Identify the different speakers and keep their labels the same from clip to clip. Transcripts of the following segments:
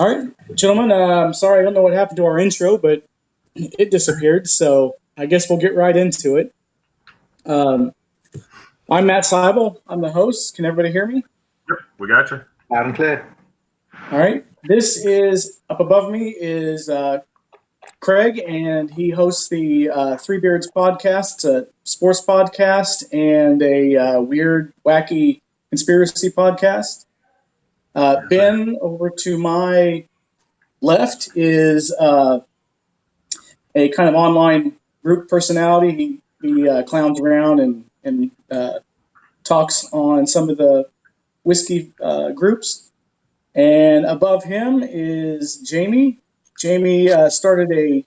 Speaker 1: All right, gentlemen, I'm sorry, I don't know what happened to our intro, but it disappeared, so I guess we'll get right into it. Um, I'm Matt Seibel. I'm the host. Can everybody hear me?
Speaker 2: Yep, we got you.
Speaker 3: Loud and clear.
Speaker 1: All right. This is up above me is Craig, and he hosts the Three Beards podcast. It's a sports podcast and a weird, wacky conspiracy podcast. Ben, over to my left, is a kind of online group personality. He clowns around and talks on some of the whiskey groups. And above him is Jamie. Jamie started a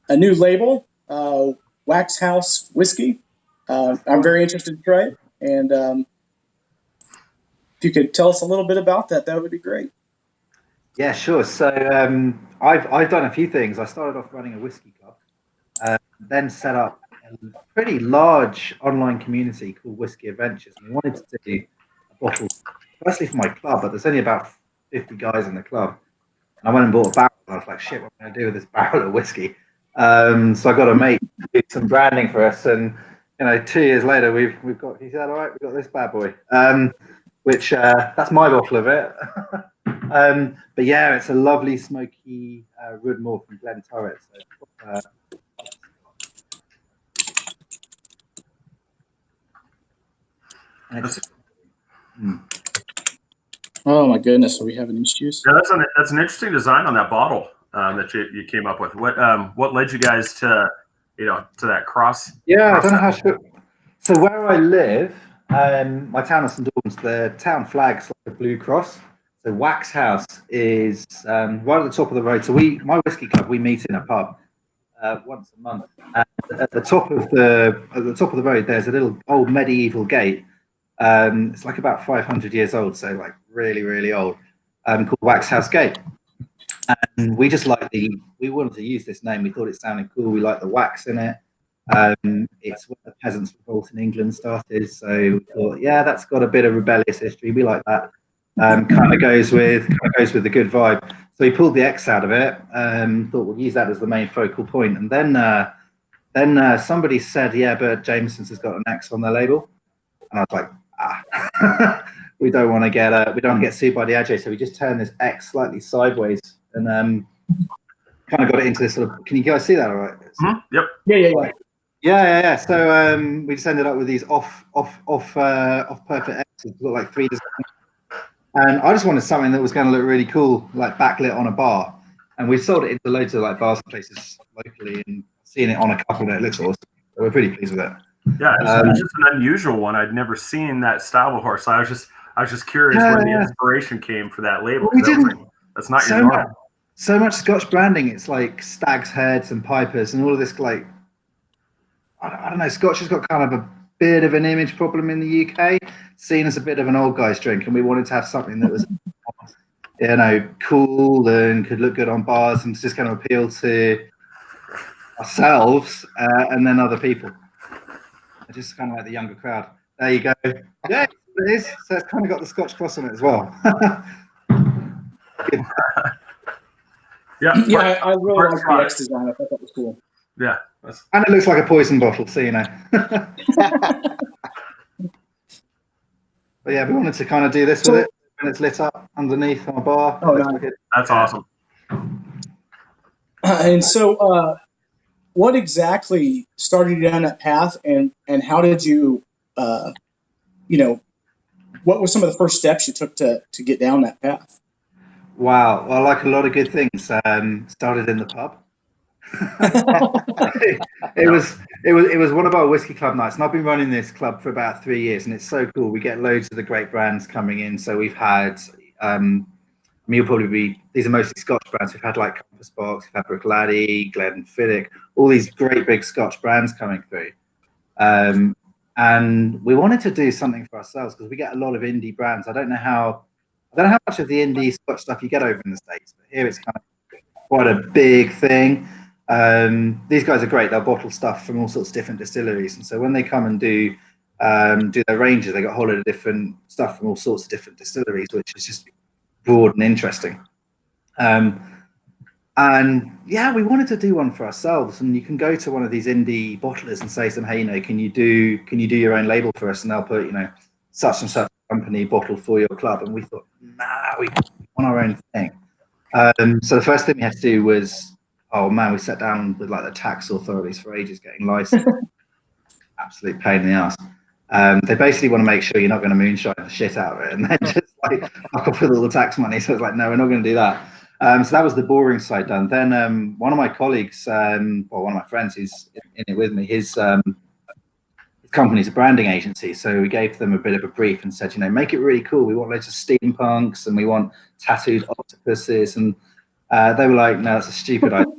Speaker 1: new label, WaxHouse Whisky. I'm very interested to try it, and if you could tell us a little bit about that, that would be great.
Speaker 3: Yeah, sure. So I've done a few things. I started off running a whiskey club, then set up a pretty large online community called Whiskey Adventures. And we wanted to do a bottle, firstly for my club, but there's only about 50 guys in the club. And I went and bought a barrel. And I was like, shit, what am I going to do with this barrel of whiskey? So I got a mate do some branding for us. And 2 years later, we've got. He said, all right, we've got this bad boy. Which that's my bottle of it. But yeah, it's a lovely smoky Roodmore from Glen Turret. So,
Speaker 1: Oh my goodness, are we having issues?
Speaker 2: Yeah, that's an interesting design on that bottle that you came up with. What led you guys to to that cross?
Speaker 3: Yeah, I don't know how. So where I live, my town of St Albans, the town flag's like a blue cross. So WaxHouse is right at the top of the road. So my whiskey club, we meet in a pub once a month. And at the top of the road, there's a little old medieval gate. It's like about 500 years old, so like really, really old. Called WaxHouse Gate. And we just we wanted to use this name. We thought it sounded cool. We liked the wax in it. It's when the peasants' revolt in England started, so we thought, yeah, that's got a bit of rebellious history. We like that. Kind of goes with the good vibe. So we pulled the X out of it. Thought we'll use that as the main focal point. And then somebody said, yeah, but Jameson's has got an X on their label, and I was like, we don't want to get sued by the AJ, so we just turned this X slightly sideways and kind of got it into this sort of. Can you guys see that? All right.
Speaker 2: Mm-hmm. Yep.
Speaker 1: Yeah.
Speaker 3: Yeah. So we just ended up with these off perfect X's. Look like 3 designs. And I just wanted something that was going to look really cool, like backlit on a bar. And we sold it into loads of like bars and places locally, and seeing it on a couple, and it looks awesome. So we're pretty pleased with it.
Speaker 2: Yeah, it's just an unusual one. I'd never seen that style before, so I was just curious where the inspiration came for that label.
Speaker 3: Well,
Speaker 2: that's not your normal.
Speaker 3: So much Scotch branding. It's like stags' heads and pipers and all of this. Like I don't know. Scotch has got kind of a bit of an image problem in the UK, seen as a bit of an old guy's drink, and we wanted to have something that was, cool and could look good on bars, and it's just going to appeal to ourselves and then other people. Just kind of like the younger crowd. There you go. Yeah, it is. So it's kind of got the Scotch cross on it as well.
Speaker 1: Yeah, I really like the X design. I thought that was cool.
Speaker 2: Yeah.
Speaker 3: And it looks like a poison bottle, so you know. But yeah, we wanted to kind of do this with it, and it's lit up underneath on a bar.
Speaker 1: Oh, nice.
Speaker 2: That's awesome.
Speaker 1: And so, what exactly started you down that path, and how did you, what were some of the first steps you took to get down that path?
Speaker 3: Wow. Well, like a lot of good things, started in the pub. It was one of our whiskey club nights, and I've been running this club for about 3 years, and it's so cool. We get loads of the great brands coming in. So we've had, these are mostly Scotch brands. We've had like Compass Box, we've had Bruichladdich, Glenfiddich, all these great big Scotch brands coming through. And we wanted to do something for ourselves because we get a lot of indie brands. I don't know how much of the indie Scotch stuff you get over in the States, but here it's kind of quite a big thing. These guys are great. They'll bottle stuff from all sorts of different distilleries, and so when they come and do their ranges, they got a whole lot of different stuff from all sorts of different distilleries, which is just broad and interesting. And yeah, we wanted to do one for ourselves. And you can go to one of these indie bottlers and say to them, hey, can you do your own label for us? And they'll put, such and such company bottle for your club. And we thought, we want our own thing. So the first thing we had to do was, we sat down with like the tax authorities for ages getting licensed. Absolute pain in the ass. They basically want to make sure you're not going to moonshine the shit out of it and then just like fuck off with all the tax money. So it's like, no, we're not going to do that. So that was the boring side done. Then one of my colleagues, one of my friends who's in it with me, his company's a branding agency. So we gave them a bit of a brief and said, make it really cool. We want loads of steampunks and we want tattooed octopuses. And they were like, no, that's a stupid idea.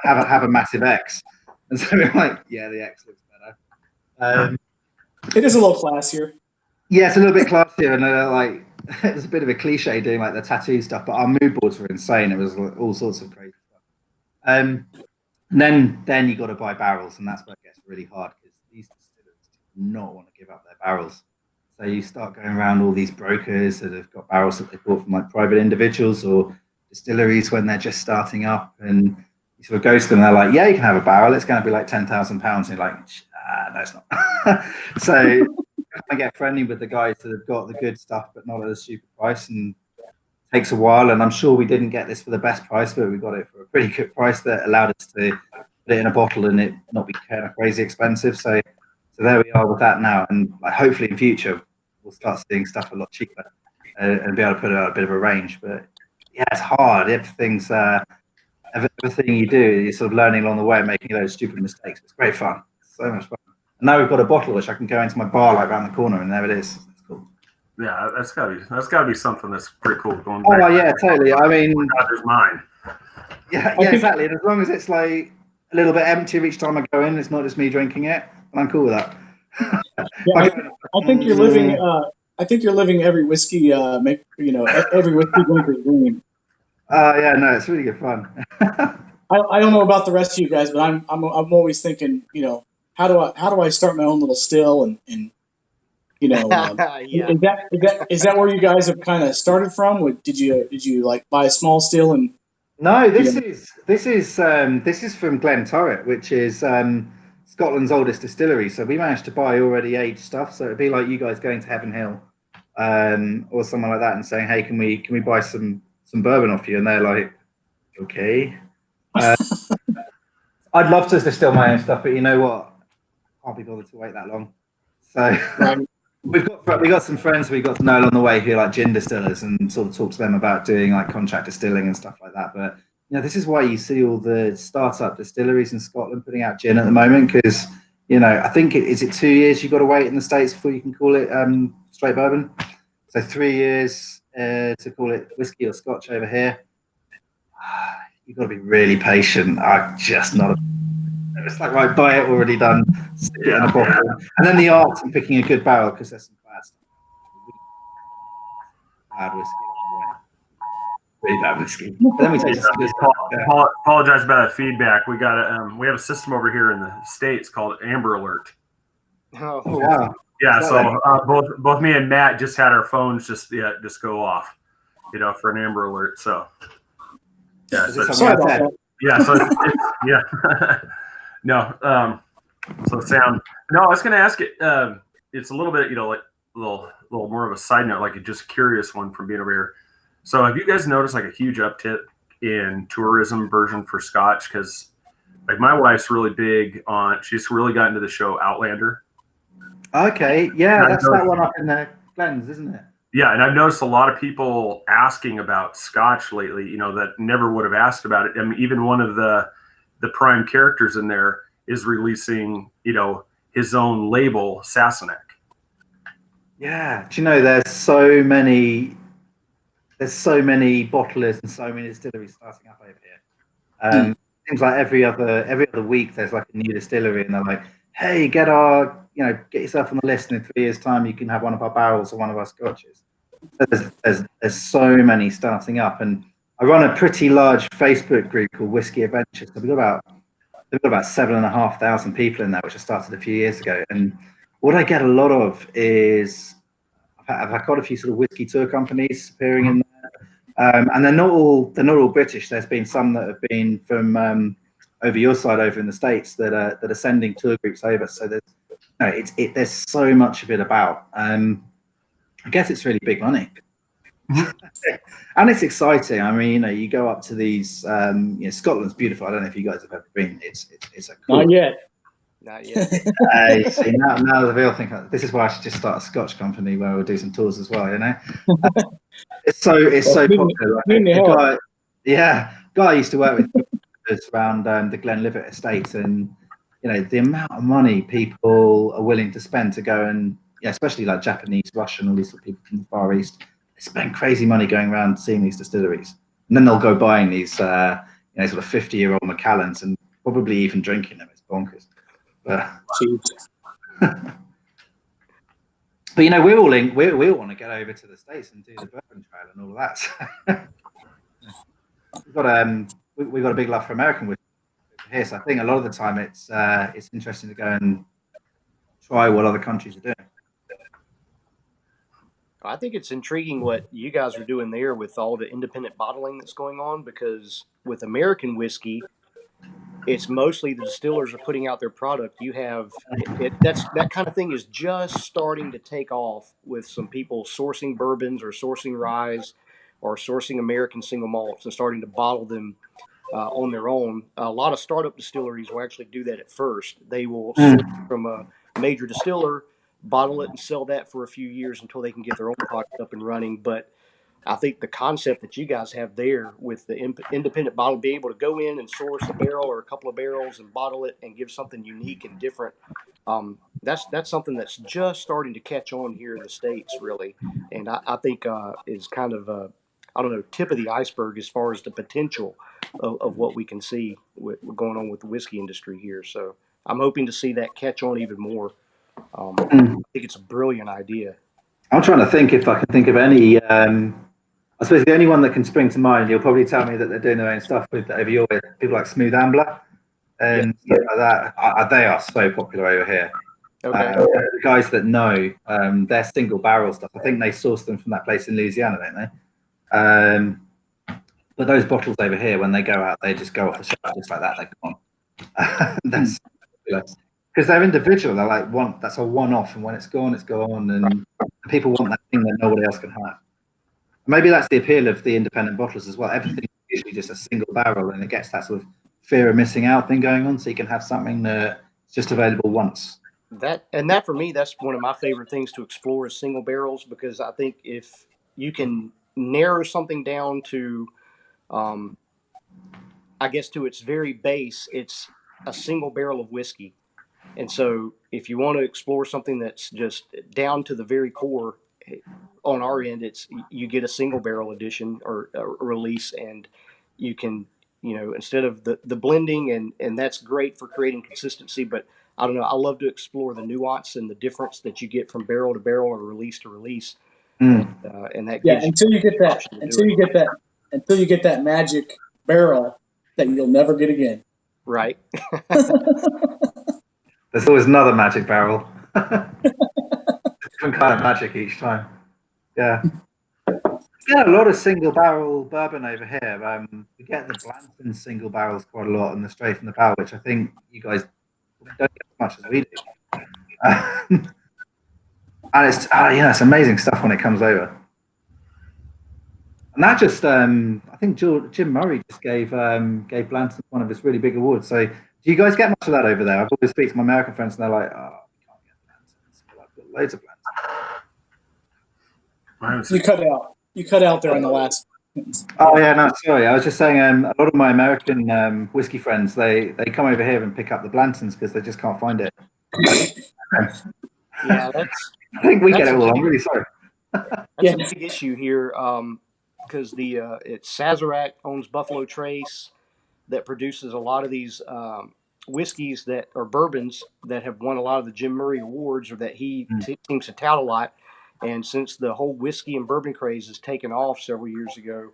Speaker 3: Have a massive X. And so we're like, yeah, the X looks better.
Speaker 1: It is a little classier.
Speaker 3: Yeah, it's a little bit classier, and it was a bit of a cliche doing like the tattoo stuff, but our mood boards were insane. It was all sorts of crazy stuff. Then you got to buy barrels, and that's where it gets really hard because these distillers do not want to give up their barrels. So you start going around all these brokers that have got barrels that they bought from like private individuals or distilleries when they're just starting up, and you sort of go to them and they're like, yeah, you can have a barrel. It's going to be like £10,000. And you're like, no, it's not. So I get friendly with the guys that have got the good stuff, but not at a stupid price. And it takes a while. And I'm sure we didn't get this for the best price, but we got it for a pretty good price that allowed us to put it in a bottle and it not be kind of crazy expensive. So there we are with that now. And hopefully in future, we'll start seeing stuff a lot cheaper and be able to put out a bit of a range. But yeah, it's hard. Everything you do, you're sort of learning along the way and making those stupid mistakes. It's great fun. It's so much fun. And now we've got a bottle which I can go into my bar around the corner, and there it is. It's cool.
Speaker 2: Yeah, that's gotta be something that's pretty cool. Going
Speaker 3: back.
Speaker 2: Oh
Speaker 3: yeah, totally. I mean,
Speaker 2: there's mine.
Speaker 3: Yeah, exactly. And as long as it's like a little bit emptier each time I go in, it's not just me drinking it. I'm cool with that.
Speaker 1: Yeah, I think you're living. I think you're living every whiskey. Every whiskey drinker's dream.
Speaker 3: Yeah, no, it's really good fun.
Speaker 1: I don't know about the rest of you guys, but I'm always thinking, how do I start my own little still and
Speaker 4: yeah.
Speaker 1: is that where you guys have kind of started from? Did you like buy a small still and?
Speaker 3: No, this is from Glen Turret, which is Scotland's oldest distillery. So we managed to buy already aged stuff. So it'd be like you guys going to Heaven Hill, or someone like that, and saying, "Hey, can we buy some bourbon off you?" And they're like, "Okay." I'd love to distill my own stuff, but you know what? I can't be bothered to wait that long. So we've got some friends we got to know along the way who are like gin distillers and sort of talk to them about doing like contract distilling and stuff like that. But this is why you see all the startup distilleries in Scotland putting out gin at the moment, because I think is it 2 years you've got to wait in the States before you can call it straight bourbon. So 3 years to call it whiskey or scotch over here. You've got to be really patient. I'm just not. It's like, right, buy it already done, stick it in a bottle, and then the art in picking a good barrel, because there's some bad stuff. Bad whiskey, really bad whiskey. But then we take
Speaker 2: apologize about that feedback. We got we have a system over here in the States called Amber Alert.
Speaker 4: Oh
Speaker 3: wow.
Speaker 2: Yeah, so both me and Matt just had our phones just go off, for an Amber Alert. So yeah,
Speaker 1: sorry about that.
Speaker 2: Yeah, so yeah. No, so sound. No, I was going to ask it. It's a little bit, like a little more of a side note, like a just curious one from being over here. So, have you guys noticed like a huge uptick in tourism version for Scotch? Because like my wife's really big on. She's really gotten into the show Outlander.
Speaker 3: Okay, yeah, that's that one up in the Glens, isn't it?
Speaker 2: Yeah, and I've noticed a lot of people asking about Scotch lately. That never would have asked about it. I mean, even one of the prime characters in there is releasing, his own label, Sassenach.
Speaker 3: Yeah, do you know there's so many bottlers and so many distilleries starting up over here. Seems like every other week there's like a new distillery, and they're like, "Hey, get yourself on the list, and in 3 years' time you can have one of our barrels or one of our scotches." So there's so many starting up, and I run a pretty large Facebook group called Whisky Adventures. So we've got about 7,500 people in there, which I started a few years ago. And what I get a lot of is I've had quite a few sort of whiskey tour companies appearing in there, and they're not all British. There's been some that have been from over your side, over in the States, that are sending tour groups over. So there's so much of it about. I guess it's really big money. And it's exciting. I mean, you go up to these. Scotland's beautiful. I don't know if you guys have ever been. It's a cool.
Speaker 4: Not yet.
Speaker 3: See, now the real thing. This is why I should just start a Scotch company where we'll do some tours as well. It's so popular. Guy I used to work with around the Glenlivet estate, and the amount of money people are willing to spend to go and especially like Japanese, Russian, all these sort of people from the Far East. Spend crazy money going around seeing these distilleries, and then they'll go buying these, sort of 50-year-old Macallans and probably even drinking them. It's bonkers. But we all want to get over to the States and do the bourbon trail and all of that. We've got a big love for American whiskey here, so I think a lot of the time it's interesting to go and try what other countries are doing.
Speaker 4: I think it's intriguing what you guys are doing there with all the independent bottling that's going on, because with American whiskey, it's mostly the distillers are putting out their product. You have that kind of thing is just starting to take off with some people sourcing bourbons or sourcing ryes or sourcing American single malts and starting to bottle them on their own. A lot of startup distilleries will actually do that at first. They will source from a major distiller, bottle it and sell that for a few years until they can get their own product up and running. But I think the concept that you guys have there with the independent bottle, be able to go in and source a barrel or a couple of barrels and bottle it and give something unique and different. That's something that's just starting to catch on here in the States, really. And I think is kind of tip of the iceberg as far as the potential of what we can see going on with the whiskey industry here. So I'm hoping to see that catch on even more. I think it's a brilliant idea.
Speaker 3: I'm trying to think if I can think of any. I suppose the only one that can spring to mind, you'll probably tell me that they're doing their own stuff with over your way. People like Smooth Ambler and stuff like that. They are so popular over here.
Speaker 4: Okay.
Speaker 3: The guys that know their single barrel stuff, I think they source them from that place in Louisiana, don't they? But those bottles over here, when they go out, they just go off the shelf just like that. They're gone. That's popular. Because they're individual. They're like that's a one-off, and when it's gone, it's gone. And people want that thing that nobody else can have. Maybe that's the appeal of the independent bottlers as well. Everything is usually just a single barrel, and it gets that sort of fear of missing out thing going on. So you can have something that's just available once.
Speaker 4: That for me, that's one of my favorite things to explore is single barrels, because I think if you can narrow something down to, I guess to its very base, it's a single barrel of whiskey. And so if you want to explore something that's just down to the very core, on our end, it's you get a single barrel edition or a release, and you can, instead of the blending, and that's great for creating consistency. But I don't know, I love to explore the nuance and the difference that you get from barrel to barrel or release to release. And that gives
Speaker 1: until you get that magic barrel that you'll never get again.
Speaker 4: Right.
Speaker 3: There's always another magic barrel. Different kind of magic each time. Yeah. We get a lot of single barrel bourbon over here. We get the Blanton single barrels quite a lot, and the straight from the barrel, which I think you guys don't get as much as we do. And it's it's amazing stuff when it comes over. And that just I think Jim Murray just gave Blanton one of his really big awards. So do you guys get much of that over there? I've always speak to my American friends, and they're like, "Oh, we can't get Blantons." Well, I've got loads of Blantons.
Speaker 1: You cut out there on the last.
Speaker 3: Oh yeah, no, sorry. I was just saying, a lot of my American whiskey friends, they come over here and pick up the Blantons because they just can't find it.
Speaker 4: Yeah,
Speaker 3: I think we get it all. I'm really sorry.
Speaker 4: That's a big issue here, because it's Sazerac owns Buffalo Trace, that produces a lot of these whiskeys that are bourbons that have won a lot of the Jim Murray awards, or that he seems to tout a lot. And since the whole whiskey and bourbon craze has taken off several years ago,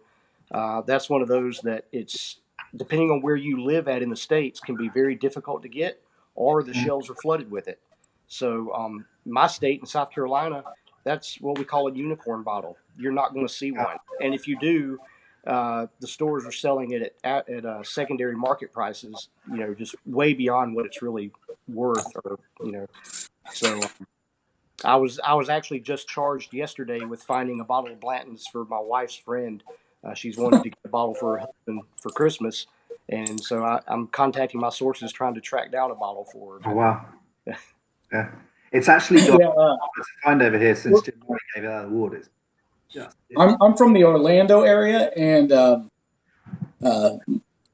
Speaker 4: that's one of those that it's, depending on where you live at in the States, can be very difficult to get, or the shelves are flooded with it. So my state in South Carolina, That's what we call a unicorn bottle. You're not going to see one, and if you do, the stores are selling it at secondary market prices. Just way beyond what it's really worth, or So I was actually just charged yesterday with finding a bottle of Blanton's for my wife's friend. She's wanted to get a bottle for her husband for Christmas, and so I'm contacting my sources trying to track down a bottle for her.
Speaker 3: Oh wow! Yeah, it's actually got
Speaker 1: Yeah,
Speaker 3: to find over here since Jim Murray gave it that award. It's just
Speaker 1: I'm from the Orlando area, and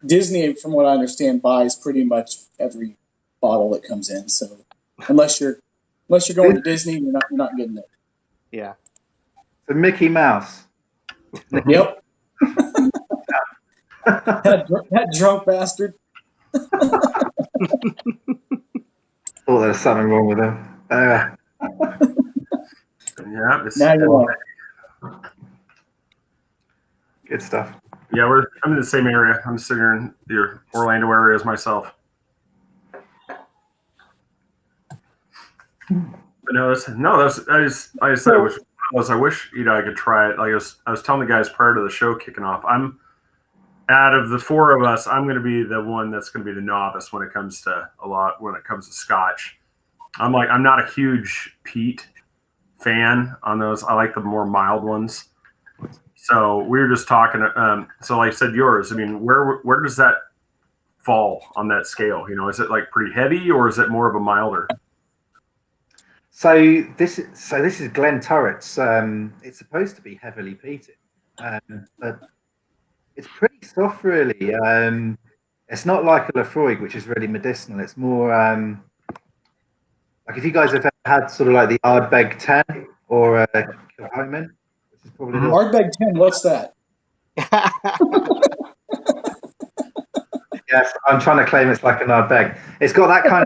Speaker 1: Disney, from what I understand, buys pretty much every bottle that comes in. So unless you're going to Disney, you're not getting it.
Speaker 4: Yeah.
Speaker 3: the Mickey Mouse.
Speaker 1: Yep. that drunk bastard.
Speaker 3: Oh, there's something wrong with him.
Speaker 2: Yeah,
Speaker 1: Now you know.
Speaker 3: Good stuff.
Speaker 2: Yeah, I'm in the same area. I'm sitting here in the Orlando area as myself. But I wish I could try it. Like I was telling the guys prior to the show kicking off, I'm out of the four of us, I'm going to be the one that's going to be the novice when it comes to Scotch. I'm not a huge peat fan on those. I like the more mild ones. So we were just talking. So like I said, yours. I mean, where does that fall on that scale? Is it like pretty heavy or is it more of a milder?
Speaker 3: So this is Glen Turret's. It's supposed to be heavily peated, but it's pretty soft, really. It's not like a Lafroig, which is really medicinal. It's more like if you guys have had sort of like the Ardbeg 10 or Kilhoman, which is probably
Speaker 1: Ardbeg 10. What's that?
Speaker 3: Yes, I'm trying to claim it's like an Ardbeg. It's got that kind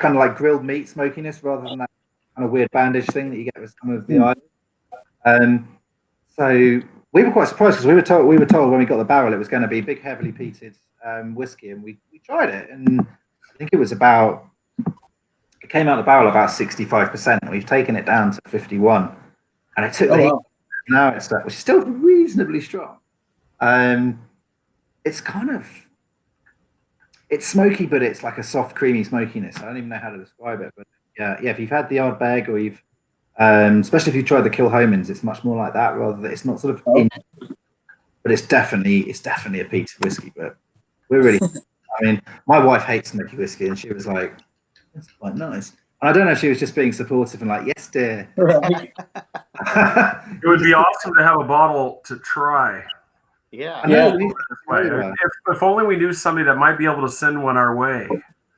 Speaker 3: of like grilled meat smokiness rather than that kind of weird bandage thing that you get with some of the islands. So we were quite surprised because we were told when we got the barrel it was going to be big, heavily peated whiskey, and we tried it, and I think it came out the barrel about 65%. And we've taken it down to 51, and it took now it's which is still reasonably strong. It's smoky, but it's like a soft, creamy smokiness. I don't even know how to describe it, but yeah. If you've had the Ardbeg or you've, especially if you tried the Kilhomans, it's much more like that. Rather than it's not sort of, but it's definitely a peated whiskey. But we're really, I mean, my wife hates smoky whiskey, and she was like, "That's quite nice." And I don't know if she was just being supportive and like, "Yes, dear."
Speaker 1: Right.
Speaker 2: It would be awesome to have a bottle to try.
Speaker 4: Yeah.
Speaker 2: If only we knew somebody that might be able to send one our way.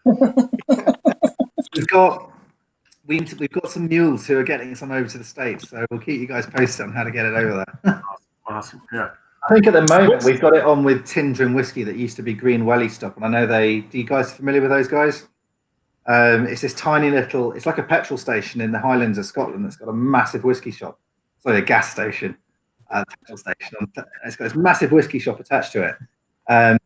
Speaker 3: We've got some mules who are getting some over to the States, so we'll keep you guys posted on how to get it over there.
Speaker 2: Awesome. Yeah.
Speaker 3: I think at the moment we've got it on with Tindrum Whiskey that used to be Green Welly Stop, and I know are you guys familiar with those guys? It's this tiny little, it's like a petrol station in the Highlands of Scotland that's got a massive whiskey shop. Sorry, a gas station. Petrol station. It's got this massive whiskey shop attached to it, and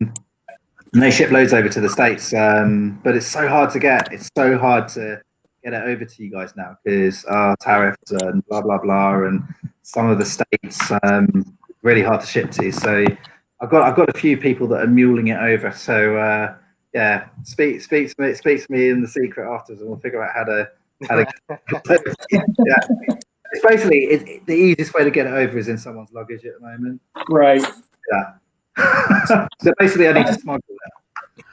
Speaker 3: they ship loads over to the States. But it's so hard to get. It's so hard to get it over to you guys now because tariffs and blah blah blah, and some of the states really hard to ship to. So I've got a few people that are muling it over. So yeah, speak to me in the secret afterwards, and we'll figure out how to. Yeah. It's basically the easiest way to get it over is in someone's luggage at the moment.
Speaker 1: Right.
Speaker 3: Yeah. So basically, I need to smuggle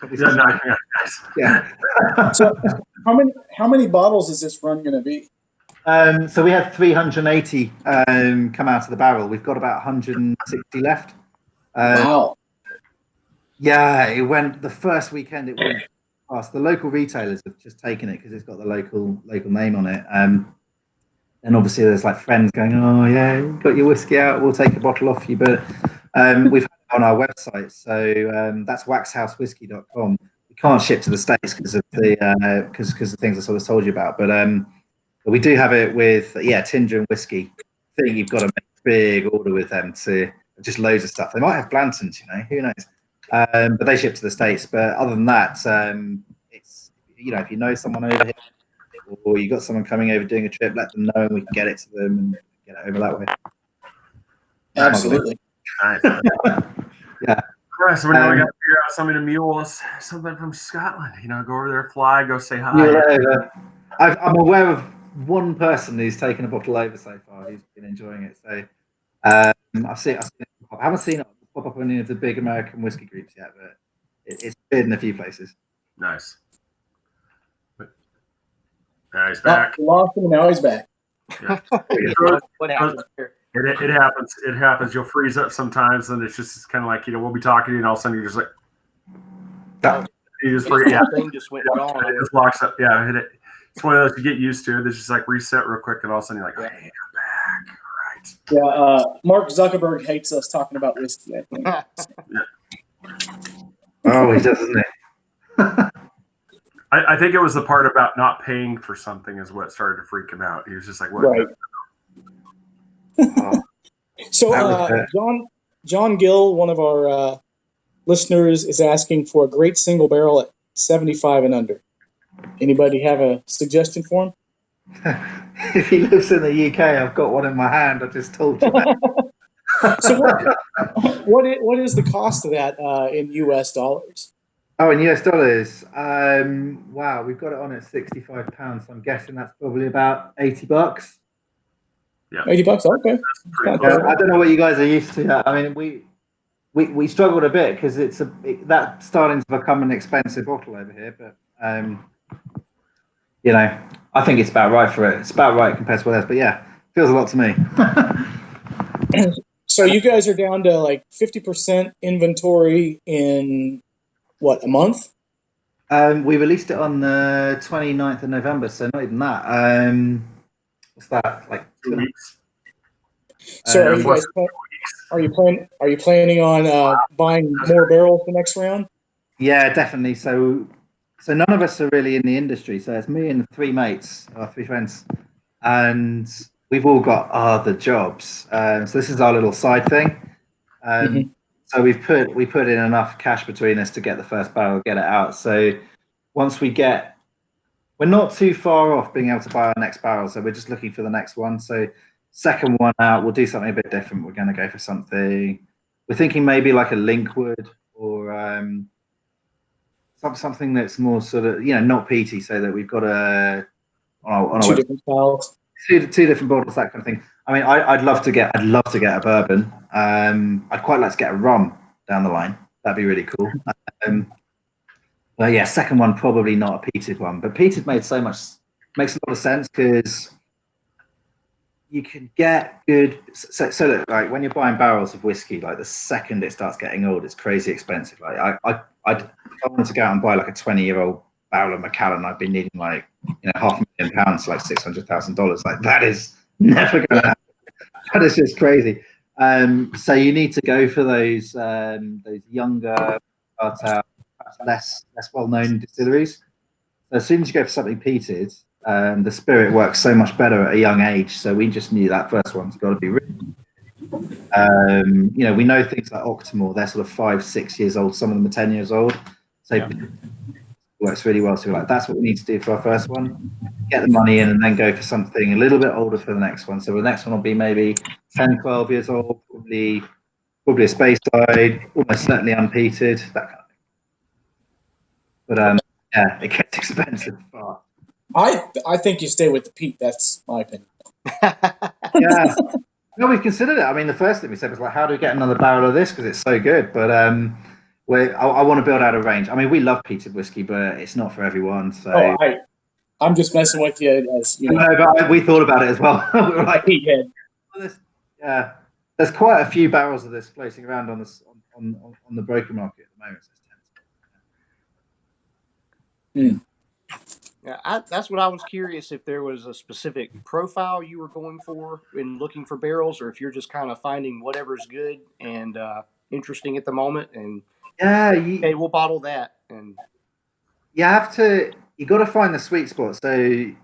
Speaker 3: that. Yeah.
Speaker 1: So how many bottles is this run going to be?
Speaker 3: So we had 380 come out of the barrel. We've got about 160 left.
Speaker 1: Wow.
Speaker 3: Yeah, it went the first weekend. It went fast. The local retailers have just taken it because it's got the local name on it. And obviously, there's like friends going, "Oh yeah, you got your whiskey out. We'll take a bottle off you." But we've had it on our website, so that's waxhousewhiskey.com. We can't ship to the States because of the things I sort of told you about. But we do have it with Tindrum Whiskey. I think you've got to make a big order with them to just loads of stuff. They might have Blanton's, who knows? But they ship to the States. But other than that, it's if you know someone over here or you got someone coming over doing a trip, let them know and we can get it to them and get it over that way.
Speaker 1: Absolutely.
Speaker 2: Nice.
Speaker 3: Yeah.
Speaker 2: All right, so we got to figure out something to mule us, something from Scotland. Go over there, fly, go say hi.
Speaker 3: Yeah, I'm aware of one person who's taken a bottle over so far. Who's been enjoying it. So I've seen it. I haven't seen it pop up on any of the big American whiskey groups yet, but it's appeared in a few places.
Speaker 2: Nice. Now he's back.
Speaker 1: Lost him, now he's back.
Speaker 2: Yeah.
Speaker 4: What happened here?
Speaker 2: It happens. It happens. You'll freeze up sometimes, and it's just kind of like we'll be talking, and all of a sudden you're just like, you just forget. Yeah,
Speaker 4: Thing just went gone.
Speaker 2: it just locks up. Yeah, it's one of those you get used to. There's just like reset real quick, and all of a sudden you're like, hey, I'm back. All
Speaker 1: Yeah,
Speaker 2: right.
Speaker 1: Mark Zuckerberg hates us talking about whiskey, I think.
Speaker 3: Oh, he does, doesn't he?
Speaker 2: I think it was the part about not paying for something is what started to freak him out. He was just like, what?
Speaker 1: Right.
Speaker 3: Oh,
Speaker 1: So
Speaker 3: that was
Speaker 1: John Gill, one of our listeners, is asking for a great single barrel at 75 and under. Anybody have a suggestion for him?
Speaker 3: if he lives in the UK, I've got one in my hand. I just told you.
Speaker 1: So what is the cost of that in US dollars?
Speaker 3: Oh, in US dollars. Wow, we've got it on at £65. So I'm guessing that's probably about $80.
Speaker 2: Yeah.
Speaker 1: $80, okay.
Speaker 3: I don't know what you guys are used to. I mean, we struggled a bit because that's starting to become an expensive bottle over here. But I think it's about right for it. It's about right compared to what else. But yeah, feels a lot to me.
Speaker 1: So you guys are down to like 50% inventory in what, a month?
Speaker 3: We released it on the 29th of November, so not even that. What's that? Like
Speaker 2: 2 weeks.
Speaker 1: So are you guys are you planning on buying more barrels the next round?
Speaker 3: Yeah, definitely. So none of us are really in the industry. So it's me and three mates, our three friends, and we've all got other jobs. So this is our little side thing. So we put in enough cash between us to get the first barrel, get it out. So once we're not too far off being able to buy our next barrel. So we're just looking for the next one. So second one out, we'll do something a bit different. We're going to go for something. We're thinking maybe like a Linkwood or something that's more sort of not peaty, so that we've got on
Speaker 1: two different styles.
Speaker 3: Two different bottles, that kind of thing. I mean, I'd love to get a bourbon. I'd quite like to get a rum down the line. That'd be really cool. But yeah, second one probably not a peated one. But peated makes a lot of sense because you can get good. So look, like when you're buying barrels of whiskey, like the second it starts getting old, it's crazy expensive. Like if I wanted to go out and buy like a 20-year-old barrel of Macallan, I'd be needing like £500,000, like $600,000. Like that is never going to happen. That is just crazy. So you need to go for those younger, less well-known distilleries. So as soon as you go for something peated, the spirit works so much better at a young age. So we just knew that first one's got to be really. We know things like Octomore, they're sort of 5-6 years old. Some of them are 10 years old. So it works really well. So we're like, that's what we need to do for our first one. Get the money in and then go for something a little bit older for the next one. So the next one will be maybe 10, 12 years old, probably a space side, almost certainly unpeated, that kind of thing. But yeah, it gets expensive fast.
Speaker 1: I think you stay with the peat. That's my opinion.
Speaker 3: Yeah. No, we've considered it. I mean, the first thing we said was like, how do we get another barrel of this? Because it's so good. But I want to build out a range. I mean, we love peated whiskey, but it's not for everyone. So
Speaker 1: I'm just messing with you, as you know.
Speaker 3: No, but we thought about it as well. We were like,
Speaker 1: Peathead.
Speaker 3: yeah, there's quite a few barrels of this floating around on the broker market at the moment.
Speaker 4: Yeah, that's what I was curious, if there was a specific profile you were going for in looking for barrels, or if you're just kind of finding whatever's good and interesting at the moment, and okay, we'll bottle that. And
Speaker 3: you got to find the sweet spot. So I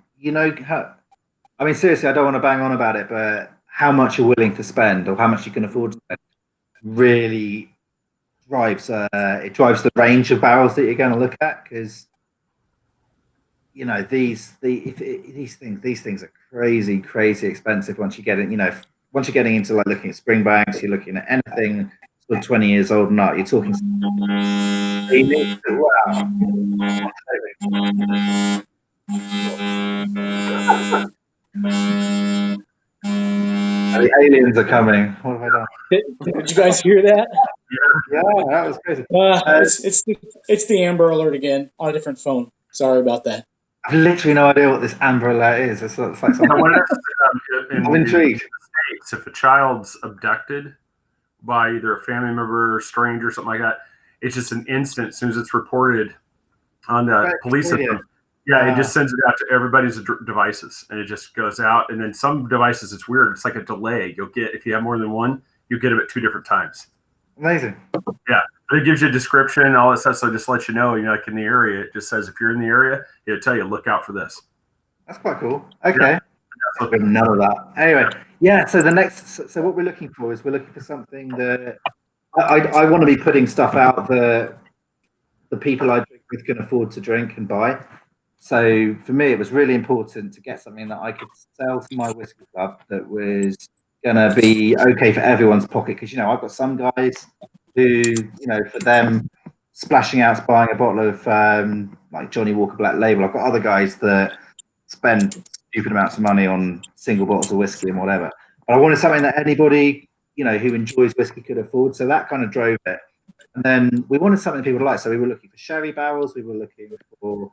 Speaker 3: mean, seriously, I don't want to bang on about it, but how much you're willing to spend or how much you can afford to spend really drives the range of barrels that you're going to look at, because these things are crazy expensive once you get it. Once you're getting into like looking at Springbanks, you're looking at anything sort of 20 years old and up. You're talking. Wow. The aliens are coming. What have I done?
Speaker 1: Did you guys hear that?
Speaker 3: Yeah, that was crazy.
Speaker 1: It's the Amber Alert again on a different phone. Sorry about that.
Speaker 3: I've literally no idea what this Amber Alert is. It's like something. I'm intrigued.
Speaker 2: States, if a child's abducted by either a family member or stranger or something like that, it's just an instant. As soon as it's reported on the police system, it just sends it out to everybody's devices, and it just goes out. And then some devices, it's weird. It's like a delay. You'll get, if you have more than one, you get them at 2 different times.
Speaker 3: Amazing.
Speaker 2: Yeah, but it gives you a description, all that stuff. So just let you know, like in the area, it just says if you're in the area, it'll tell you look out for this.
Speaker 3: That's quite cool. Okay. Yeah. None of that. Anyway, so what we're looking for is we're looking for something that I want to be putting stuff out that the people I drink with can afford to drink and buy. So for me, it was really important to get something that I could sell to my whiskey club that was going to be okay for everyone's pocket. Because, I've got some guys who, for them, splashing out buying a bottle of like Johnny Walker Black Label. I've got other guys that spend stupid amounts of money on single bottles of whiskey and whatever. But I wanted something that anybody, who enjoys whiskey could afford. So that kind of drove it. And then we wanted something people like. So we were looking for sherry barrels. We were looking for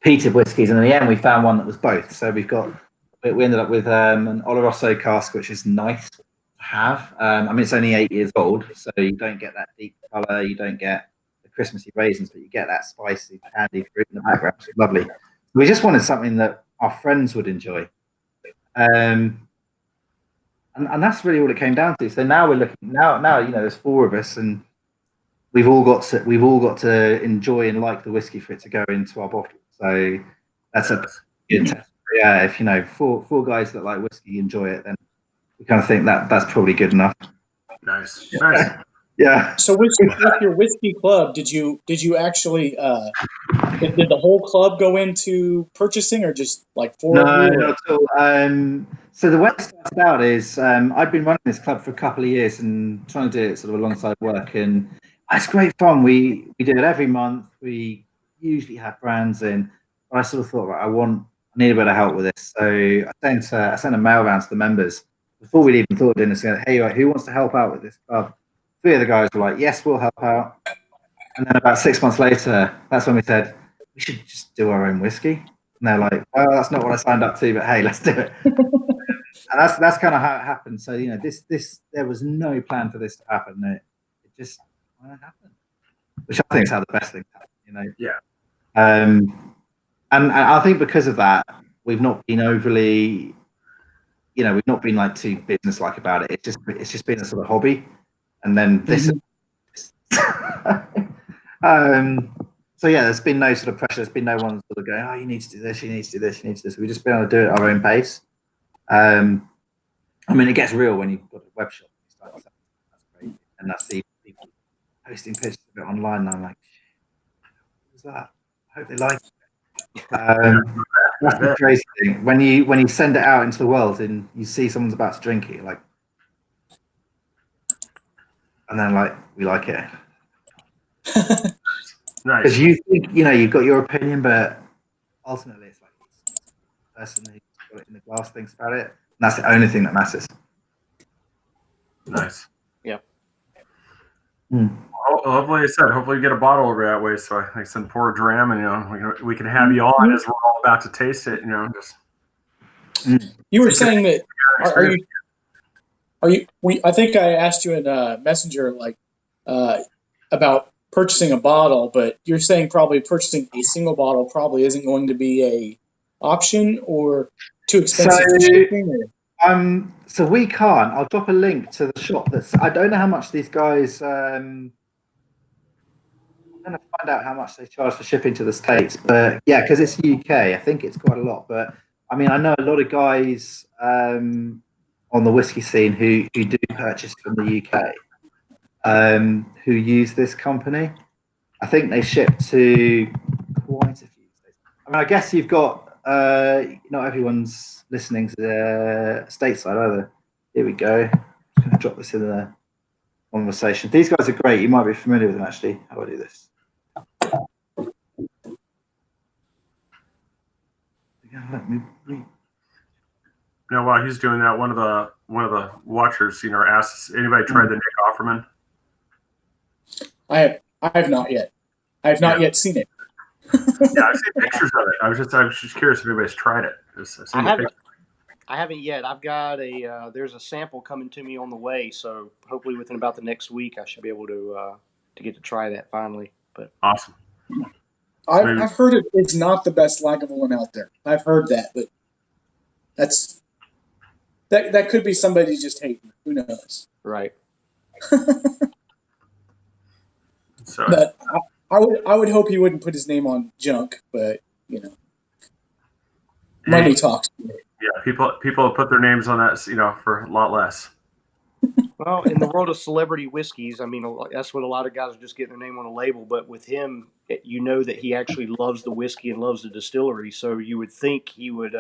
Speaker 3: peated whiskies. And in the end, we found one that was both. So we ended up with an Oloroso cask, which is nice to have. It's only 8 years old, so you don't get that deep colour. You don't get the Christmassy raisins, but you get that spicy candy fruit in the background. It's lovely. We just wanted something that our friends would enjoy. And that's really all it came down to. So now we're looking. Now, there's 4 of us, and we've all got to enjoy and like the whiskey for it to go into our bottle. So that's a good test. Yeah, if 4 guys that like whiskey enjoy it, then we kind of think that's probably good enough.
Speaker 2: Nice.
Speaker 3: Yeah.
Speaker 1: So with your whiskey club, did you actually did the whole club go into purchasing, or just like 4 of you?
Speaker 3: No, not at all. So the way it started out is I'd been running this club for a couple of years and trying to do it sort of alongside work, and it's great fun. We do it every month. We usually have brands in, but I sort of thought, right, I need a bit of help with this. So I sent a mail round to the members before we'd even thought of doing this. Hey, who wants to help out with this club? 3 of the guys were like, yes, we'll help out. And then about 6 months later, that's when we said, we should just do our own whiskey. And they're like, well, that's not what I signed up to, but hey, let's do it. And that's kind of how it happened. So, this there was no plan for this to happen. It just happened, which I think is how the best things happen,
Speaker 2: Yeah.
Speaker 3: And I think because of that, we've not been overly, we've not been like too business-like about it. It's just been a sort of hobby. And then this. So yeah, there's been no sort of pressure. There's been no one sort of going, oh, you need to do this, you need to do this, you need to do this. We've just been able to do it at our own pace. It gets real when you've got a web shop. That's great. And I see people posting pictures of it online, and I'm like, what's that? I hope they like it. That's the crazy thing. When you send it out into the world and you see someone's about to drink it, you're like, and then like, we like it.
Speaker 2: Nice.
Speaker 3: Because you think, you've got your opinion, but ultimately it's like the person who's got it in the glass thinks about it. And that's the only thing that matters.
Speaker 2: Nice.
Speaker 4: Yeah.
Speaker 3: Mm.
Speaker 2: Hopefully you get a bottle over that way, so I can pour a dram, and we can have you on as we're all about to taste it.
Speaker 1: You were saying that are you? I think I asked you in Messenger about purchasing a bottle, but you're saying probably purchasing a single bottle probably isn't going to be a option, or too expensive for shipping.
Speaker 3: So we can't. I'll drop a link to the shop. I don't know how much these guys. I'm going to find out how much they charge for shipping to the States. But yeah, because it's UK, I think it's quite a lot. But I know a lot of guys on the whiskey scene who do purchase from the UK, who use this company. I think they ship to quite a few states. I mean, I guess you've got not everyone's listening to the stateside either. Here we go. I'm going to drop this in the conversation. These guys are great. You might be familiar with them actually. How do I do this? Let me read.
Speaker 2: Now, while he's doing that, one of the watchers, asks, anybody tried the Nick Offerman?
Speaker 1: I have not yet. I have not yet seen it.
Speaker 2: Yeah, I've seen pictures of it. I was just curious if anybody's tried it.
Speaker 4: I haven't yet. I've got there's a sample coming to me on the way, so hopefully within about the next week I should be able to get to try that finally. But
Speaker 2: awesome.
Speaker 1: I've heard it's not the best Lagavulin out there. I've heard that, but that could be somebody just hating. Who knows?
Speaker 4: Right.
Speaker 2: So,
Speaker 1: but I would hope he wouldn't put his name on junk, but money talks.
Speaker 2: Yeah, people put their names on that, for a lot less.
Speaker 4: Well, in the world of celebrity whiskeys, I mean, that's what a lot of guys are just getting their name on a label. But with him, you know that he actually loves the whiskey and loves the distillery. So you would think he would,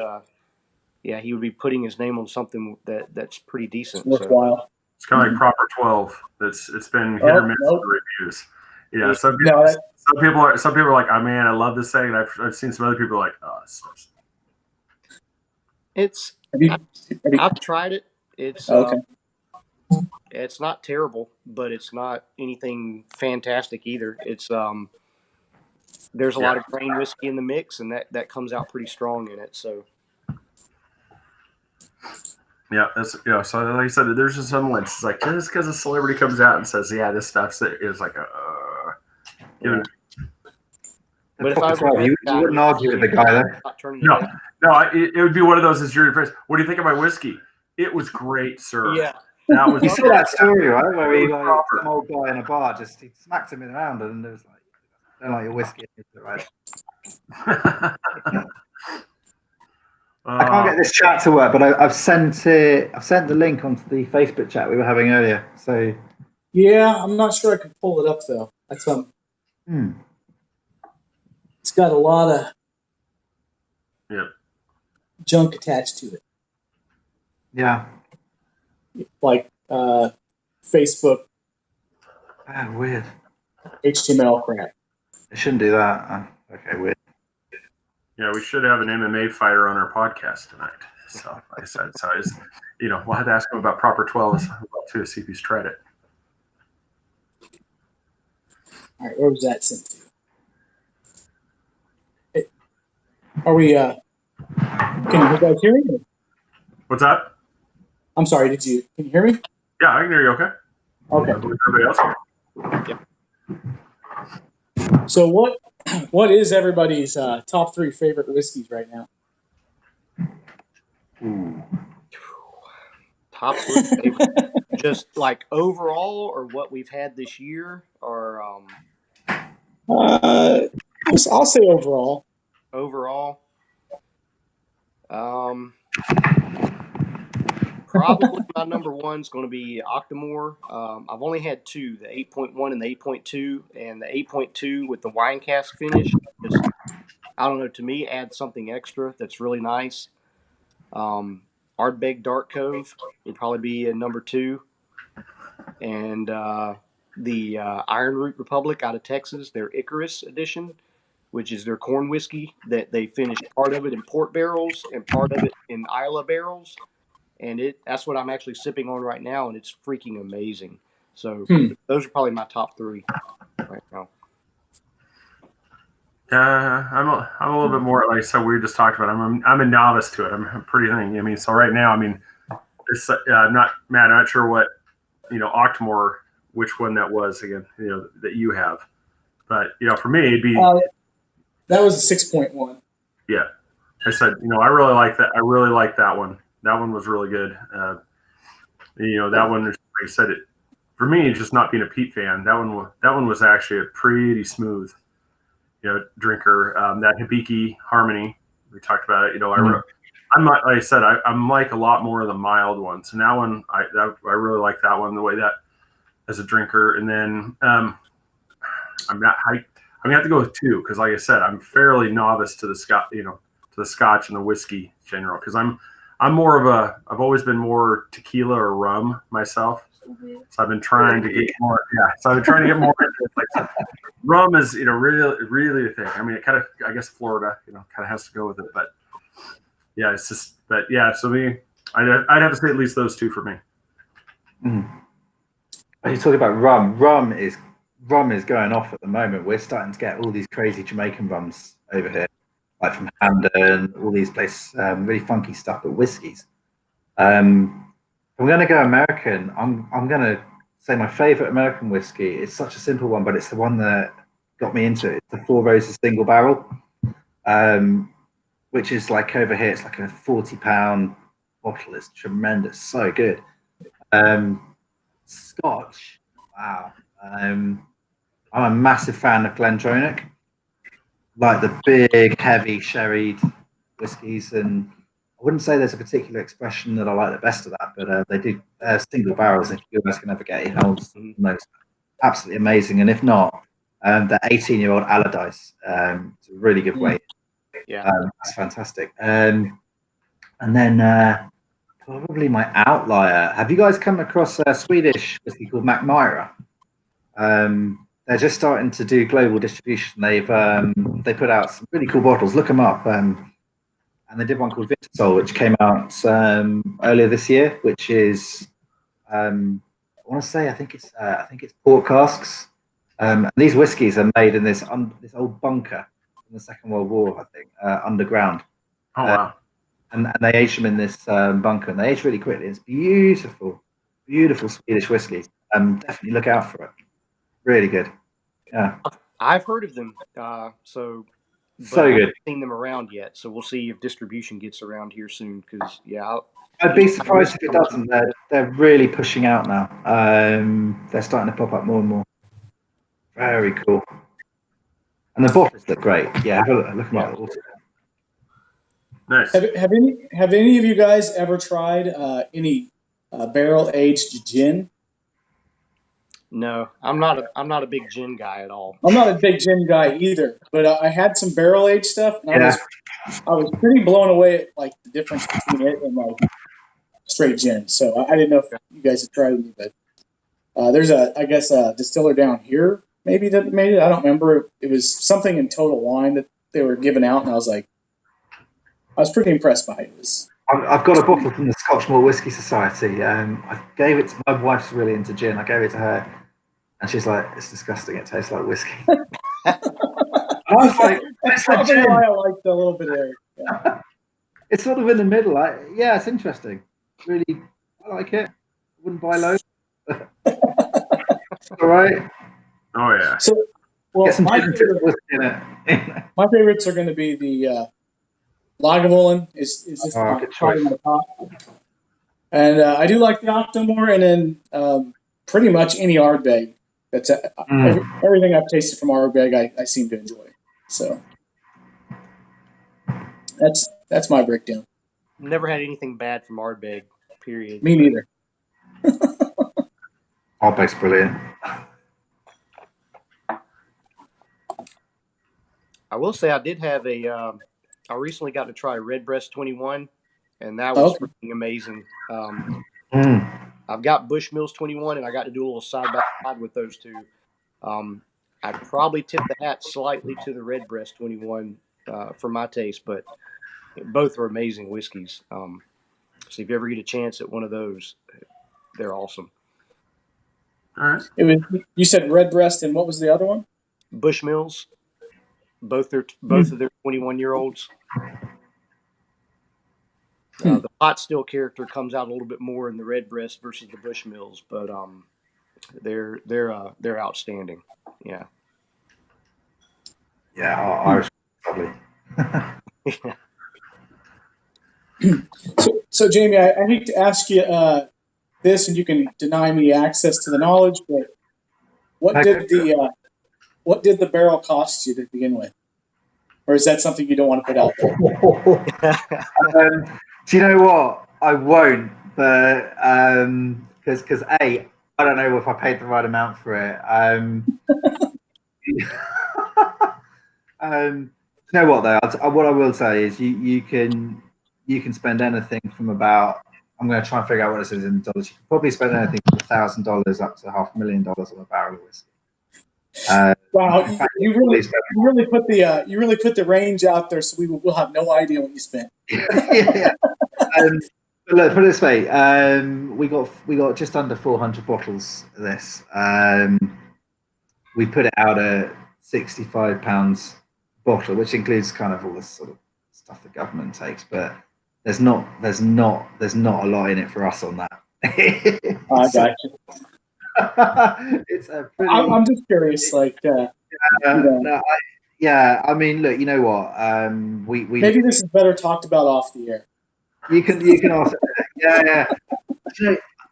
Speaker 4: he would be putting his name on something that's pretty decent.
Speaker 1: It's worthwhile.
Speaker 2: So. It's kind of like Proper 12. It's been hit or miss with the reviews. Yeah, some people are like, oh man, I love this thing, and I've seen some other people like, oh,
Speaker 4: it's. I've tried it. It's
Speaker 1: okay.
Speaker 4: It's not terrible, but it's not anything fantastic either. It's there's a lot of grain whiskey in the mix, and that comes out pretty strong in it. So
Speaker 2: yeah, that's So like I said, there's just some lists. It's like just because a celebrity comes out and says, yeah, this stuff's it's like
Speaker 4: But if I
Speaker 3: you wouldn't argue with the guy there.
Speaker 2: No, it would be one of those as your friends. What do you think of my whiskey? It was great, sir.
Speaker 4: Yeah.
Speaker 3: That was you saw that story, right? Where he some old guy in a bar he smacked him in the round and it was like, I don't like your whiskey, right? I can't get this chat to work, but I've sent the link onto the Facebook chat we were having earlier. So
Speaker 1: yeah, I'm not sure I can pull it up though. That's It's got a lot of junk attached to it.
Speaker 3: Yeah.
Speaker 1: Like Facebook.
Speaker 3: Weird.
Speaker 1: HTML crap.
Speaker 3: I shouldn't do that. Okay, weird.
Speaker 2: Yeah, we should have an MMA fighter on our podcast tonight. So, like I said, we'll have to ask him about Proper 12 too, to see if he's tried it.
Speaker 1: All right, where was that sent to? Are we? Can you guys hear me?
Speaker 2: What's that?
Speaker 1: I'm sorry. Can you hear me?
Speaker 2: Yeah, I can hear you. Okay.
Speaker 1: Okay.
Speaker 2: Everybody else?
Speaker 1: Yeah. So what is everybody's top 3 favorite whiskeys right now?
Speaker 3: Ooh.
Speaker 4: Top 3 favorite, just like overall, or what we've had this year, or
Speaker 1: I'll say overall.
Speaker 4: Overall, probably my number one is going to be Octomore. I've only had 2, the 8.1 and the 8.2, and the 8.2 with the wine cask finish. Just, I don't know, to me, adds something extra that's really nice. Ardbeg Dark Cove would probably be a number 2. And the Iron Root Republic out of Texas, their Icarus edition, which is their corn whiskey that they finished part of it in port barrels and part of it in Isla barrels. And that's what I'm actually sipping on right now, and it's freaking amazing. So those are probably my top 3 right now.
Speaker 2: I'm a little bit more, like I said, we just talked about. I'm a novice to it. I'm pretty thing. I mean, so right now, I mean, it's I'm not sure what Octomore, which one that was again, that you have, but for me, it'd be
Speaker 1: that was a 6.1.
Speaker 2: Yeah, I said, I really like that. I really like that one. That one was really good. That one, like I said, for me, just not being a peat fan, that one was actually a pretty smooth, drinker. That Hibiki Harmony, we talked about it. I'm not, like I said, I'm like a lot more of the mild ones. And that one, I really like that one, the way that as a drinker. And then I have to go with 2 because, like I said, I'm fairly novice to the Scotch, to the Scotch and the whiskey in general. Because I'm more of I've always been more tequila or rum myself. So I've been trying to get more. Yeah, so I've been trying to get more into it. Like, rum is, really a thing. I mean, it kind of, I guess Florida, kind of has to go with it. But yeah, it's just, but yeah. So I'd have to say at least those 2 for me.
Speaker 3: When you talk about rum, rum is going off at the moment. We're starting to get all these crazy Jamaican rums over here, like from Hamden, all these places, really funky stuff, but whiskeys. I'm going to go American. I'm going to say my favorite American whiskey. It's such a simple one, but it's the one that got me into it. It's the Four Roses Single Barrel, which is like over here. It's like a 40-pound bottle. It's tremendous, so good. Scotch, wow. I'm a massive fan of Glendronach, like the big, heavy sherried whiskies, and I wouldn't say there's a particular expression that I like the best of that, but they do single barrels. If you guys can ever get your hands on those, absolutely amazing. And if not, the 18-year-old Allardyce, it's a really good way.
Speaker 4: Yeah,
Speaker 3: that's fantastic. And then probably my outlier. Have you guys come across a Swedish whiskey called Macmyra? They're just starting to do global distribution. They put out some really cool bottles. Look them up. And they did one called Vitasol, which came out earlier this year, which is I want to say I think it's port casks. And these whiskies are made in this old bunker in the Second World War, I think, underground.
Speaker 2: Oh wow!
Speaker 3: And they age them in this bunker, and they age really quickly. It's beautiful, beautiful Swedish whiskey. Definitely look out for it. Really good. Yeah,
Speaker 4: I've heard of them. So
Speaker 3: good.
Speaker 4: I haven't seen them around yet. So we'll see if distribution gets around here soon. Because
Speaker 3: I'd be surprised if it doesn't. They're really pushing out now. They're starting to pop up more and more. Very cool. And the bottles look great. Yeah, look them up.
Speaker 2: Nice.
Speaker 1: Have any of you guys ever tried any barrel aged gin?
Speaker 4: No, I'm not a big gin guy at all.
Speaker 1: I'm not a big gin guy either, but I had some barrel aged stuff, and I was pretty blown away at like the difference between it and like straight gin. So I didn't know if you guys had tried it, but there's a distiller down here maybe that made it. I don't remember. It was something in Total Wine that they were giving out, and I was pretty impressed by it.
Speaker 3: I've got a bottle from the Scotch Malt Whisky Society. I gave it to my wife's really into gin. I gave it to her, and she's like, "It's disgusting. It tastes like whiskey." I was like,
Speaker 1: "That's probably why I liked a little bit there." Yeah.
Speaker 3: It's sort of in the middle. It's interesting. Really, I like it. Wouldn't buy loads. All right.
Speaker 2: Oh yeah.
Speaker 1: So, well, my favorites are going to be the Lagavulin is just
Speaker 3: good choice.
Speaker 1: in the top. And I do like the Octomore, and then pretty much any Ardbeg. That's everything I've tasted from Ardbeg, I seem to enjoy. So that's my breakdown.
Speaker 4: Never had anything bad from Ardbeg. Period.
Speaker 1: Me neither.
Speaker 3: Ardbeg's brilliant.
Speaker 4: I will say I did have I recently got to try Redbreast 21, and that was freaking amazing. I've got Bushmills 21, and I got to do a little side by side with those two. I'd probably tip the hat slightly to the Redbreast 21 for my taste, but both are amazing whiskeys. So if you ever get a chance at one of those, they're awesome.
Speaker 2: All right.
Speaker 1: You said Redbreast, and what was the other one?
Speaker 4: Bushmills. Both of their 21-year-olds. The pot still character comes out a little bit more in the Redbreast versus the Bushmills, but they're outstanding. Yeah.
Speaker 3: Yeah, Irish probably.
Speaker 1: So Jamie, I hate to ask you this, and you can deny me access to the knowledge, but what did the barrel cost you to begin with? Or is that something you don't want to put out there?
Speaker 3: Do you know what? I won't, but because I don't know if I paid the right amount for it. You know what though? What I will say is you can spend anything from about. I'm going to try and figure out what this is in dollars. You can probably spend anything from $1,000 up to $500,000 on a barrel of whiskey.
Speaker 1: Wow,
Speaker 3: fact,
Speaker 1: you really put the range out there, so we'll have no idea what you spent.
Speaker 3: Yeah. But look, put it this way: we got just under 400 bottles of this. We put it out at £65 bottle, which includes kind of all this sort of stuff the government takes, but there's not a lot in it for us on that.
Speaker 1: I got you.
Speaker 3: It's a pretty.
Speaker 1: I'm just curious, like.
Speaker 3: I mean, look, you know what? We
Speaker 1: maybe this is better talked about off the air.
Speaker 3: You can also, yeah.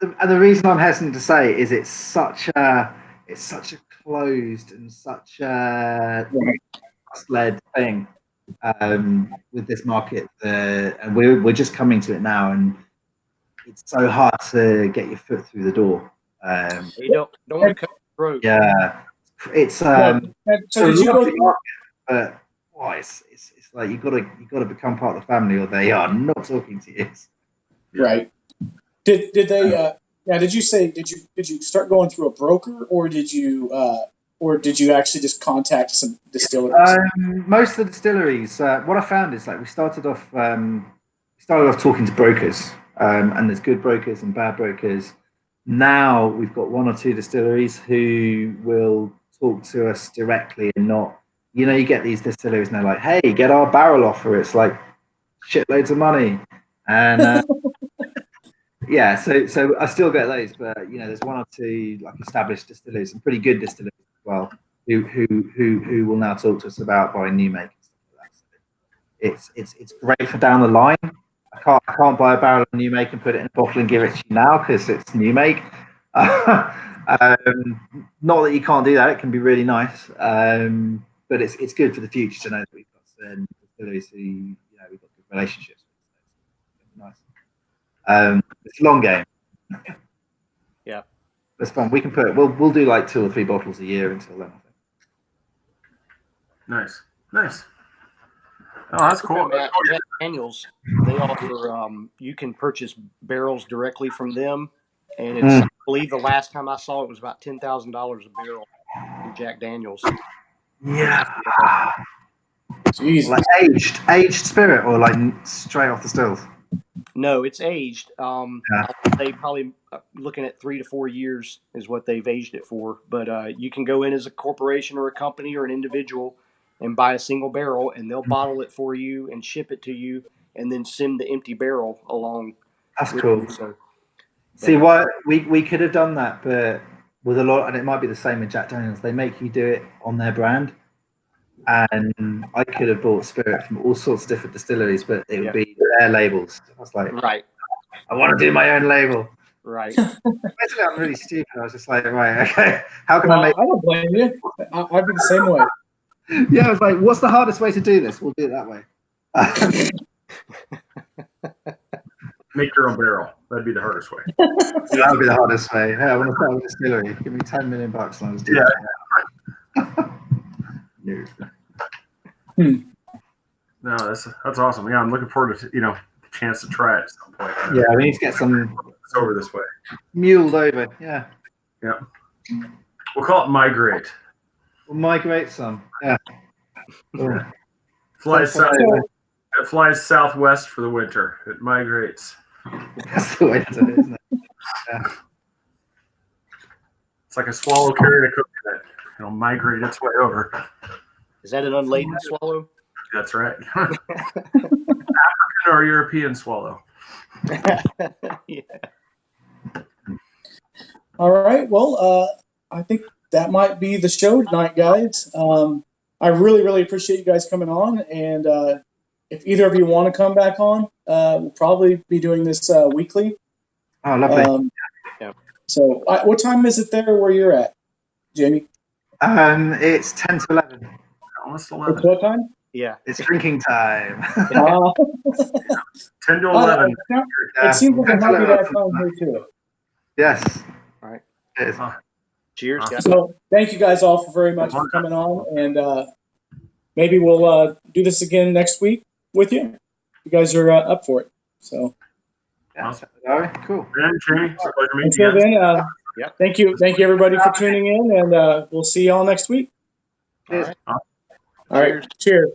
Speaker 3: And the reason I'm hesitant to say it is it's such a closed and such a led thing with this market, and we're just coming to it now, and it's so hard to get your foot through the door.
Speaker 4: You don't want to cut your throat.
Speaker 3: Yeah, it's
Speaker 1: so did you go?
Speaker 3: But it's like you got to become part of the family, or they are not talking to you.
Speaker 1: Right. Did they? Did you start going through a broker, or did you actually just contact some distilleries?
Speaker 3: Most of the distilleries. What I found is like we started off talking to brokers, and there's good brokers and bad brokers. Now we've got one or two distilleries who will talk to us directly and not. You get these distilleries and they're like, "Hey, get our barrel offer." It's like shitloads of money, and yeah. So I still get those, but there's one or two like established distilleries and pretty good distilleries as well who will now talk to us about buying new make and stuff like that. So it's great for down the line. I can't buy a barrel of new make and put it in a bottle and give it to you now because it's new make. Not that you can't do that; it can be really nice. But it's good for the future to know that we've got certain distilleries who we've got good relationships with. So nice. It's a long game.
Speaker 4: Yeah,
Speaker 3: it's fun. We can we'll do like 2 or 3 bottles a year until then. I think.
Speaker 2: Nice. Oh, that's cool.
Speaker 4: Jack Daniels, they offer you can purchase barrels directly from them, and it's I believe the last time I saw it was about $10,000 a barrel in Jack Daniels.
Speaker 3: Yeah.
Speaker 1: Jesus.
Speaker 3: Like aged spirit, or like straight off the stills.
Speaker 4: No, it's aged. They probably looking at 3 to 4 years is what they've aged it for. But you can go in as a corporation or a company or an individual and buy a single barrel, and they'll bottle it for you and ship it to you, and then send the empty barrel along.
Speaker 3: That's cool.
Speaker 4: You, so.
Speaker 3: See, what we could have done that, but with a lot, and it might be the same with Jack Daniels. They make you do it on their brand, and I could have bought spirit from all sorts of different distilleries, but it would be their labels. I was like,
Speaker 4: right,
Speaker 3: I want to do my own label.
Speaker 4: Right.
Speaker 3: Basically, I'm really stupid. I was just like, right, okay, how can I make?
Speaker 1: I don't blame you. I'd be the same way.
Speaker 3: Yeah, I was like, what's the hardest way to do this? We'll do it that way.
Speaker 2: Make your own barrel. That'd be the hardest way.
Speaker 3: That would be the hardest way. Hey, I want to start with a distillery. Give me $10 million and I'll just do
Speaker 2: it. No, that's awesome. Yeah, I'm looking forward to the chance to try it at some point.
Speaker 3: Yeah, we need to get some
Speaker 2: over this way.
Speaker 3: Muled over. Yeah.
Speaker 2: Yeah. We'll call it migrate.
Speaker 3: We'll migrate some. Yeah.
Speaker 2: Yeah. It flies southwest for the winter. It migrates.
Speaker 3: That's the way to do it, isn't it? Yeah.
Speaker 2: It's like a swallow carrying a coconut. It'll migrate its way over.
Speaker 4: Is that an unladen swallow?
Speaker 2: That's right. African or European swallow.
Speaker 4: Yeah.
Speaker 1: All right. Well, I think that might be the show tonight, guys. I really, really appreciate you guys coming on. And if either of you want to come back on, we'll probably be doing this weekly.
Speaker 3: Oh, lovely.
Speaker 4: Yeah.
Speaker 1: So what time is it there where you're at, Jamie?
Speaker 3: It's 10 to 11.
Speaker 2: Almost 11.
Speaker 1: It's what time?
Speaker 4: Yeah.
Speaker 3: It's drinking time.
Speaker 2: 10 to 11.
Speaker 1: It seems like it might be that time here, too.
Speaker 3: Yes.
Speaker 4: All right.
Speaker 3: It is.
Speaker 4: Cheers, guys.
Speaker 1: So thank you guys all very much for coming on. And maybe we'll do this again next week with you. You guys are up for it. So,
Speaker 3: Yeah, all right, cool.
Speaker 2: Ben, Jamie, it's a pleasure meeting
Speaker 1: until
Speaker 2: you guys.
Speaker 1: then, thank you everybody for tuning in, and we'll see y'all next week.
Speaker 3: Cheers.
Speaker 4: All right.
Speaker 1: All right, cheers.